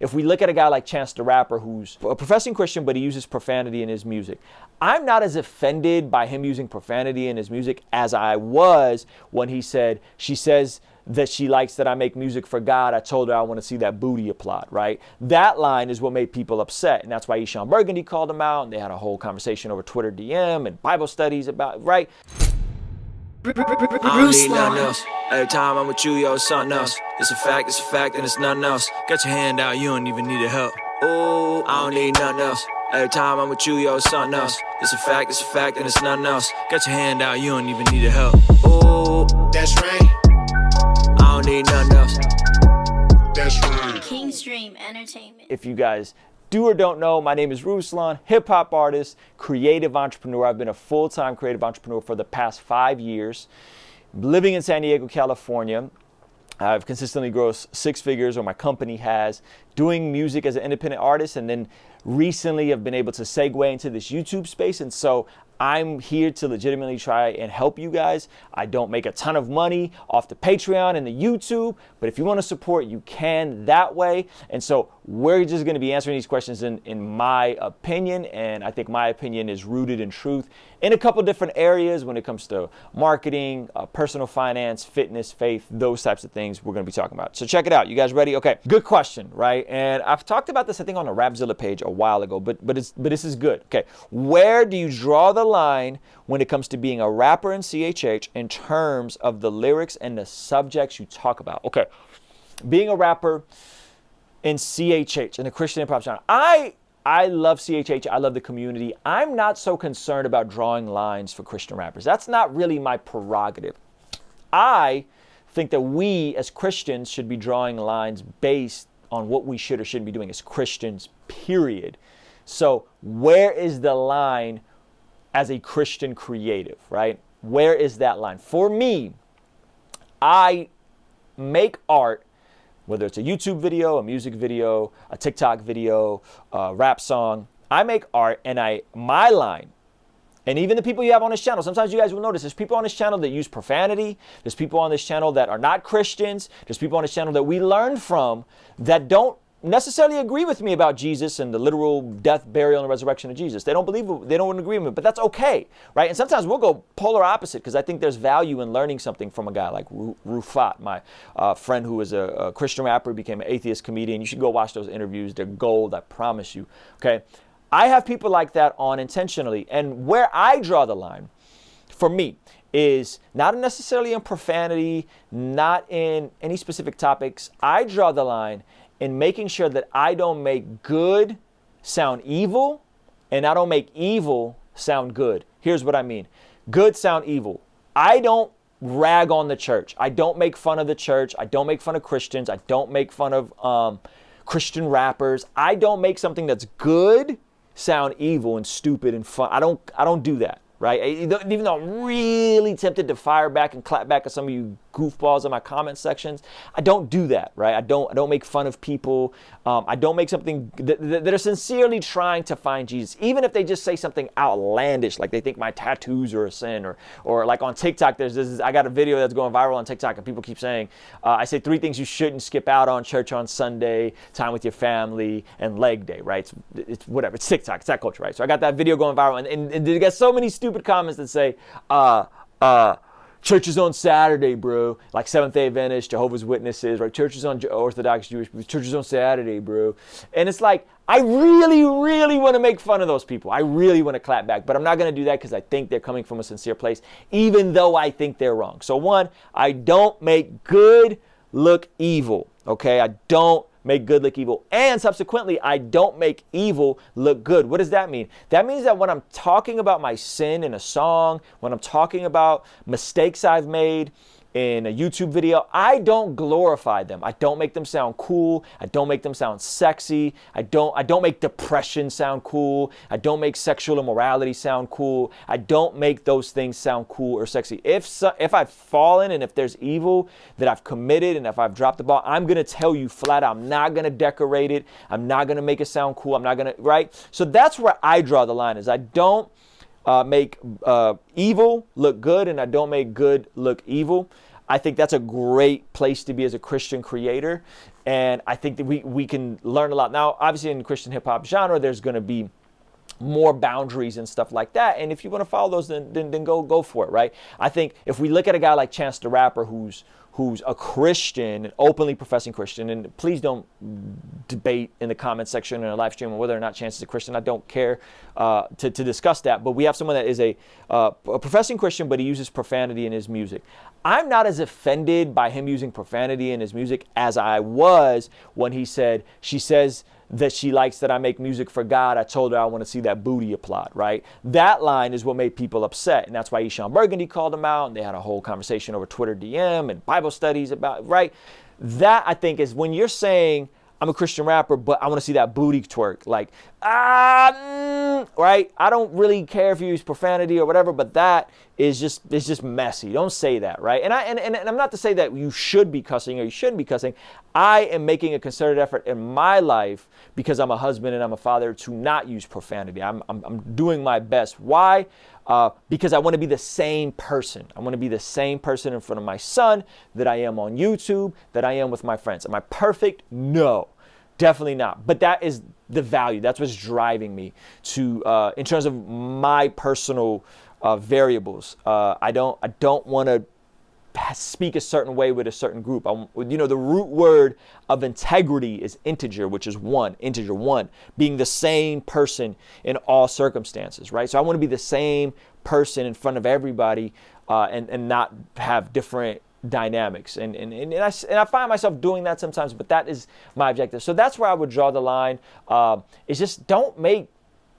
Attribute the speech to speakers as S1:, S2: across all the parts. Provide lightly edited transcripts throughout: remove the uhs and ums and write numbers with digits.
S1: If we look at a guy like Chance the Rapper, who's a professing Christian, but he uses profanity in his music, I'm not as offended by him using profanity in his music as I was when he said, she says that she likes that I make music for God. I told her I want to see that booty applaud, right? That line is what made people upset. And that's why Eshawn Burgundy called him out. And they had a whole conversation over Twitter DM and Bible studies about, right?
S2: I don't need nothing else. Every time I'm with you, yo, it's something else. It's a fact, and it's nothing else. Got your hand out, you don't even need help. Oh, I don't need nothing else. Every time I'm with you, yo, it's something else. It's a fact, and it's nothing else. Got your hand out, you don't even need help. Oh, that's right. I don't need nothing else. That's right.
S3: Kingstream Entertainment.
S1: If you guys do or don't know, my name is Ruslan, hip-hop artist, creative entrepreneur. I've been a full-time creative entrepreneur for the past 5 years. Living in San Diego, California. I've consistently grossed 6 figures, or my company has, doing music as an independent artist, and then recently I've been able to segue into this YouTube space. And so I'm here to legitimately try and help you guys. I don't make a ton of money off the Patreon and the YouTube, but if you want to support, you can that way. And so we're just going to be answering these questions in my opinion, and I think my opinion is rooted in truth in a couple different areas when it comes to marketing, personal finance, fitness, faith, those types of things we're going to be talking about. So check it out. You guys ready? Okay, good question, right? And I've talked about this, I think, on the Rapzilla page a while ago, but this is good. Okay, where do you draw the line when it comes to being a rapper in CHH in terms of the lyrics and the subjects you talk about? Okay, being a rapper in CHH, in the Christian hip hop genre, I love CHH. I love the community. I'm not so concerned about drawing lines for Christian rappers. That's not really my prerogative. I think that we as Christians should be drawing lines based on what we should or shouldn't be doing as Christians, period. So where is the line as a Christian creative, right? Where is that line? For me, I make art, whether it's a YouTube video, a music video, a TikTok video, a rap song. I make art, and my line, and even the people you have on this channel, sometimes you guys will notice there's people on this channel that use profanity. There's people on this channel that are not Christians. There's people on this channel that we learned from that don't necessarily agree with me about Jesus and the literal death, burial, and resurrection of Jesus. They don't believe, they don't agree with me, but that's okay, right? And sometimes we'll go polar opposite because I think there's value in learning something from a guy like Rufat, my friend who is a Christian rapper, became an atheist comedian. You should go watch those interviews. They're gold, I promise you, okay? I have people like that on intentionally, and where I draw the line, for me, is not necessarily in profanity, not in any specific topics. I draw the line in making sure that I don't make good sound evil, and I don't make evil sound good. Here's what I mean. Good sound evil. I don't rag on the church. I don't make fun of the church. I don't make fun of Christians. I don't make fun of Christian rappers. I don't make something that's good sound evil and stupid and fun. I don't do that, right? Even though I'm really tempted to fire back and clap back at some of you goofballs in my comment sections, I don't do that, right? I don't make fun of people. I don't make something that are sincerely trying to find Jesus, even if they just say something outlandish, like they think my tattoos are a sin, or like on TikTok, there's this. I got a video that's going viral on TikTok, and people keep saying, I say 3 things you shouldn't skip out on: church on Sunday, time with your family, and leg day, right? It's whatever. It's TikTok. It's that culture, right? So I got that video going viral, and they got so many stupid comments that say, church is on Saturday, bro. Like Seventh-day Adventists, Jehovah's Witnesses, right? Church is on Orthodox Jewish, church is on Saturday, bro. And it's like, I really, really want to make fun of those people. I really want to clap back, but I'm not going to do that because I think they're coming from a sincere place, even though I think they're wrong. So 1, I don't make good look evil, okay? I don't make good look evil. And subsequently, I don't make evil look good. What does that mean? That means that when I'm talking about my sin in a song, when I'm talking about mistakes I've made in a YouTube video, I don't glorify them. I don't make them sound cool. I don't make them sound sexy. I don't make depression sound cool. I don't make sexual immorality sound cool. I don't make those things sound cool or sexy. If I've fallen and if there's evil that I've committed and if I've dropped the ball, I'm going to tell you flat out, I'm not going to decorate it. I'm not going to make it sound cool. I'm not going to, right? So that's where I draw the line, is I don't make evil look good, and I don't make good look evil. I think that's a great place to be as a Christian creator. And I think that we can learn a lot. Now, obviously in the Christian hip hop genre, there's going to be more boundaries and stuff like that. And if you want to follow those, then go for it, right? I think if we look at a guy like Chance the Rapper, who's a Christian, an openly professing Christian, and please don't debate in the comment section in a live stream on whether or not Chance is a Christian. I don't care to discuss that. But we have someone that is a professing Christian, but he uses profanity in his music. I'm not as offended by him using profanity in his music as I was when he said, she says that she likes that I make music for God. I told her I want to see that booty applaud, right? That line is what made people upset. And that's why Eshawn Burgundy called him out. And they had a whole conversation over Twitter DM and Bible studies about, right? That, I think, is when you're saying, I'm a Christian rapper, but I want to see that booty twerk. Like, right? I don't really care if you use profanity or whatever, but that is just messy. Don't say that, right? And I'm not to say that you should be cussing or you shouldn't be cussing. I am making a concerted effort in my life because I'm a husband and I'm a father to not use profanity. I'm doing my best. Why? Because I want to be the same person. I want to be the same person in front of my son that I am on YouTube, that I am with my friends. Am I perfect? No, definitely not. But that is the value. That's what's driving me to, in terms of my personal variables. I don't want to speak a certain way with a certain group. The root word of integrity is integer, which is integer one, being the same person in all circumstances, right? So I want to be the same person in front of everybody and not have different dynamics. And I find myself doing that sometimes, but that is my objective. So that's where I would draw the line. It's just don't make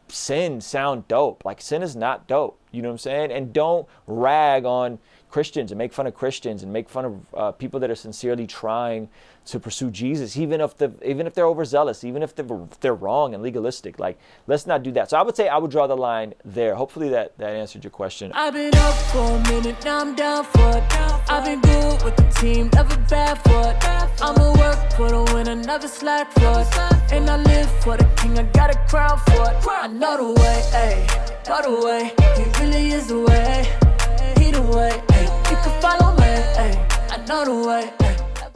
S1: sin sound dope. Like, sin is not dope. You know what I'm saying? And don't rag on Christians and make fun of Christians and make fun of people that are sincerely trying to pursue Jesus, even if they're overzealous, even if they're wrong and legalistic. Like, let's not do that. So I would say I would draw the line there. Hopefully that answered your question.
S2: I've been up for a minute, now I'm down for it. I've been good with the team, never bad for it. I'ma work for the winner, never slack for it. And I live for the king, I got a crown for it. I know the way, ayy, know the way. He really is the way, he the way, ayy. You can follow me, ayy, I know the way, ayy.